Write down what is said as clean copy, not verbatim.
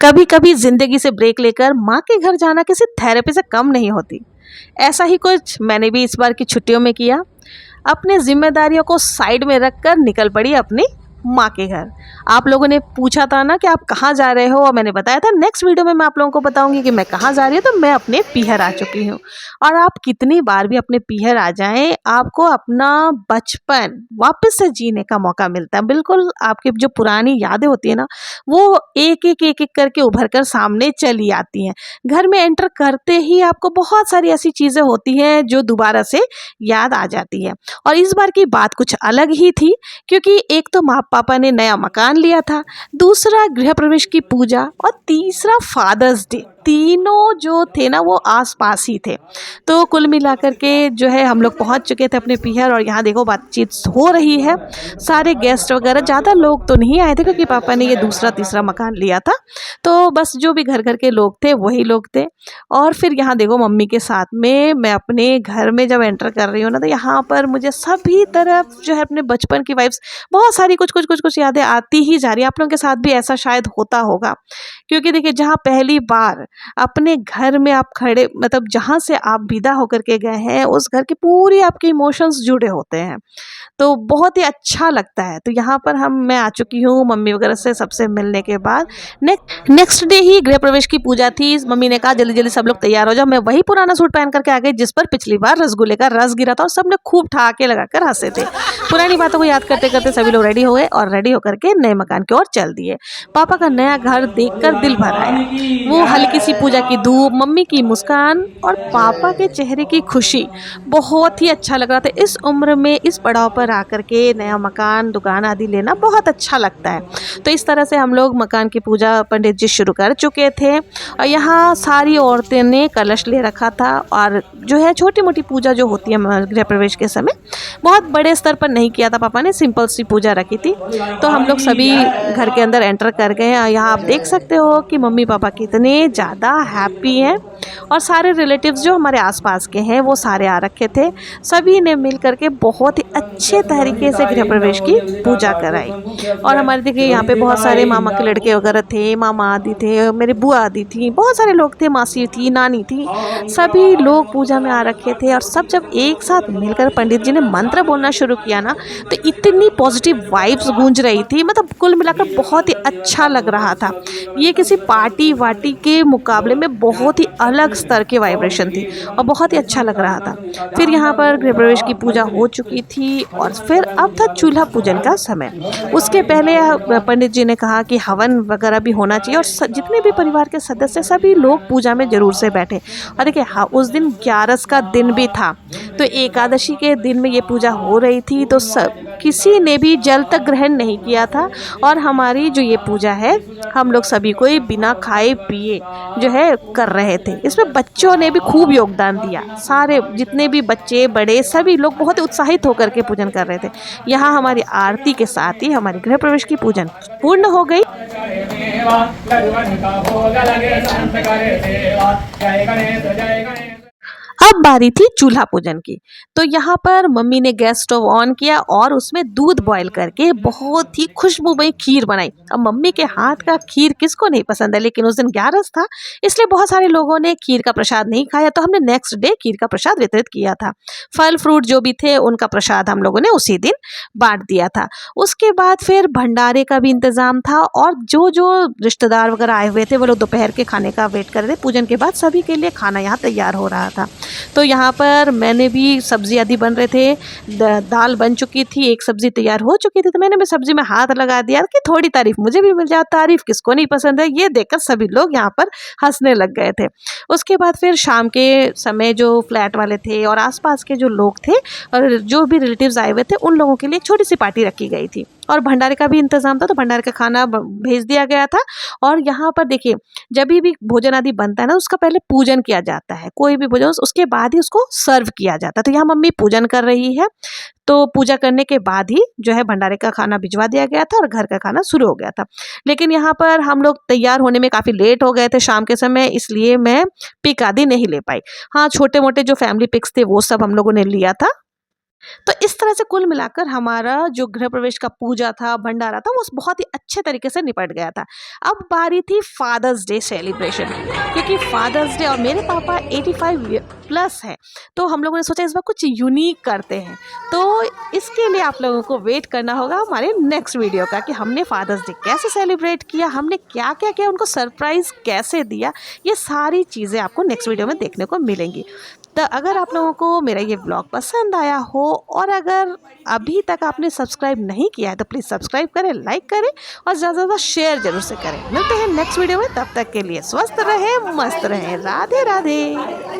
कभी कभी जिंदगी से ब्रेक लेकर माँ के घर जाना किसी थेरेपी से कम नहीं होती। ऐसा ही कुछ मैंने भी इस बार की छुट्टियों में किया। अपने जिम्मेदारियों को साइड में रखकर निकल पड़ी अपनी माँ के घर। आप लोगों ने पूछा था ना कि आप कहाँ जा रहे हो, और मैंने बताया था नेक्स्ट वीडियो में मैं आप लोगों को बताऊंगी कि मैं कहाँ जा रही हूँ। तो मैं अपने पीहर आ चुकी हूँ। और आप कितनी बार भी अपने पीहर आ जाएं, आपको अपना बचपन वापस से जीने का मौका मिलता है। बिल्कुल आपकी जो पुरानी यादें होती है ना, वो एक एक करके उभर कर सामने चली आती हैं। घर में एंटर करते ही आपको बहुत सारी ऐसी चीज़ें होती हैं जो दोबारा से याद आ जाती है। और इस बार की बात कुछ अलग ही थी, क्योंकि एक तो माँ पापा ने नया मकान लिया था, दूसरा गृह प्रवेश की पूजा, और तीसरा फादर्स डे। तीनों जो थे ना वो आस पास ही थे। तो कुल मिलाकर के जो है हम लोग पहुंच चुके थे अपने पीहर, और यहाँ देखो बातचीत हो रही है। सारे गेस्ट वगैरह, ज़्यादा लोग तो नहीं आए थे क्योंकि पापा ने ये दूसरा तीसरा मकान लिया था। तो बस जो भी घर घर के लोग थे वही लोग थे। और फिर यहाँ देखो मम्मी के साथ में मैं अपने घर में जब एंटर कर रही हूँ ना, तो यहाँ पर मुझे सभी तरफ जो है अपने बचपन की वाइब्स, बहुत सारी कुछ यादें आती ही जा रही है। आप लोगों के साथ भी ऐसा शायद होता होगा, क्योंकि देखिए जहाँ पहली बार अपने घर में आप खड़े, मतलब जहाँ से आप विदा होकर के गए हैं, उस घर की पूरी आपके इमोशंस जुड़े होते हैं। तो बहुत ही अच्छा लगता है। तो यहाँ पर मैं आ चुकी हूँ मम्मी वगैरह से सबसे मिलने के बाद। नेक्स्ट डे ही गृह प्रवेश की पूजा थी। मम्मी ने कहा जल्दी जल्दी सब लोग तैयार हो जाओ। मैं वही पुराना सूट पहन करके आ गई जिस पर पिछली बार रसगुल्ले का रस गिरा था, और सबने खूब ठहाके लगाकर हंसे थे। पुरानी बातों को याद करते करते सभी लोग रेडी हो गए, और रेडी होकर के नए मकान की ओर चल दिए। पापा का नया घर देखकर दिल भर आया। वो हल्की सी पूजा की धूप, मम्मी की मुस्कान और पापा के चेहरे की खुशी बहुत ही अच्छा लग रहा था। इस उम्र में इस पड़ाव पर आकर के नया मकान, दुकान आदि लेना बहुत अच्छा लगता है। तो इस तरह से हम लोग मकान की पूजा पंडित जी शुरू कर चुके थे, और यहाँ सारी औरतें ने कलश ले रखा था। और जो है छोटी मोटी पूजा जो होती है गृह प्रवेश के समय, बहुत बड़े स्तर पर नहीं किया था। पापा ने सिंपल सी पूजा रखी थी। तो हम लोग सभी घर के अंदर एंटर कर गए। यहाँ आप देख सकते हो कि मम्मी पापा कितने ज़्यादा हैप्पी हैं, और सारे रिलेटिव्स जो हमारे आसपास के हैं वो सारे आ रखे थे। सभी ने मिल करके बहुत ही अच्छे तरीके से गृह प्रवेश की पूजा कराई। और हमारे देखिए यहाँ पे बहुत सारे मामा के लड़के वगैरह थे, मामा आदि थे, मेरी बुआ आदि थी, बहुत सारे लोग थे, मासी थी, नानी थी, सभी लोग पूजा में आ रखे थे। और सब जब एक साथ मिलकर पंडित जी ने मंत्र बोलना शुरू किया ना, तो इतनी पॉजिटिव वाइब्स गूंज रही थी। मतलब कुल मिलाकर बहुत ही अच्छा लग रहा था। ये किसी पार्टी वार्टी के मुकाबले में बहुत ही अलग स्तर की वाइब्रेशन थी, और बहुत ही अच्छा लग रहा था। फिर यहाँ पर गृह प्रवेश की पूजा हो चुकी थी, और फिर अब था चूल्हा पूजन का समय। उसके पहले पंडित जी ने कहा कि हवन वगैरह भी होना चाहिए, और जितने भी परिवार के सदस्य सभी लोग पूजा में जरूर से बैठे। और देखिए हाँ, उस दिन 11 का दिन भी था, तो एकादशी के दिन में ये पूजा हो रही थी। तो किसी ने भी जल तक ग्रहण नहीं किया था। और हमारी जो ये पूजा है, हम लोग सभी को बिना खाए पिए जो है कर रहे थे। इसमें बच्चों ने भी खूब योगदान दिया। सारे जितने भी बच्चे बड़े सभी लोग बहुत उत्साहित होकर के पूजन कर रहे थे। यहाँ हमारी आरती के साथ ही हमारी गृह प्रवेश की पूजन पूर्ण हो गई। अब बारी थी चूल्हा पूजन की। तो यहाँ पर मम्मी ने गैस स्टोव ऑन किया, और उसमें दूध बॉईल करके बहुत ही खुशबूमय खीर बनाई। अब मम्मी के हाथ का खीर किसको नहीं पसंद है, लेकिन उस दिन 11 था, इसलिए बहुत सारे लोगों ने खीर का प्रसाद नहीं खाया। तो हमने नेक्स्ट डे खीर का प्रसाद वितरित किया था। फल फ्रूट जो भी थे उनका प्रसाद हम लोगों ने उसी दिन बांट दिया था। उसके बाद फिर भंडारे का भी इंतजाम था, और जो जो रिश्तेदार वगैरह आए हुए थे वो लोग दोपहर के खाने का वेट कर रहे थे। पूजन के बाद सभी के लिए खाना यहाँ तैयार हो रहा था। तो यहाँ पर मैंने भी सब्जी आदि बन रहे थे, दाल बन चुकी थी, एक सब्जी तैयार हो चुकी थी। तो मैंने भी सब्जी में हाथ लगा दिया कि थोड़ी तारीफ मुझे भी मिल जाए। तारीफ किसको नहीं पसंद है। ये देखकर सभी लोग यहाँ पर हंसने लग गए थे। उसके बाद फिर शाम के समय जो फ्लैट वाले थे और आसपास के जो लोग थे और जो भी रिलेटिव्स आए हुए थे, उन लोगों के लिए एक छोटी सी पार्टी रखी गई थी, और भंडारे का भी इंतजाम था। तो भंडारे का खाना भेज दिया गया था। और यहाँ पर देखिए, जब भी भोजन आदि बनता है ना, उसका पहले पूजन किया जाता है। कोई भी भोजन उसके बाद ही उसको सर्व किया जाता है। तो यहाँ मम्मी पूजन कर रही है। तो पूजा करने के बाद ही जो है भंडारे का खाना भिजवा दिया गया था, और घर का खाना शुरू हो गया था। लेकिन यहाँ पर हम लोग तैयार होने में काफ़ी लेट हो गए थे शाम के समय, इसलिए मैं पिक आदि नहीं ले पाई। हाँ, छोटे मोटे जो फैमिली पिक्स थे वो सब हम लोगों ने लिया था। तो इस तरह से कुल मिलाकर हमारा जो गृह प्रवेश का पूजा था, भंडारा था, वो बहुत ही अच्छे तरीके से निपट गया था। अब बारी थी फादर्स डे सेलिब्रेशन की, क्योंकि फादर्स डे और मेरे पापा 85 प्लस हैं, तो हम लोगों ने सोचा इस बार कुछ यूनिक करते हैं। तो इसके लिए आप लोगों को वेट करना होगा हमारे नेक्स्ट वीडियो का, कि हमने फादर्स डे कैसे सेलिब्रेट किया, हमने क्या क्या किया, उनको सरप्राइज़ कैसे दिया। ये सारी चीज़ें आपको नेक्स्ट वीडियो में देखने को मिलेंगी। तो अगर आप लोगों को मेरा ये ब्लॉग पसंद आया हो, और अगर अभी तक आपने सब्सक्राइब नहीं किया है, तो प्लीज़ सब्सक्राइब करें, लाइक करें और ज़्यादा से ज़्यादा शेयर जरूर से करें। मिलते हैं नेक्स्ट वीडियो में, तब तक के लिए स्वस्थ रहें, मस्त रहें। राधे राधे।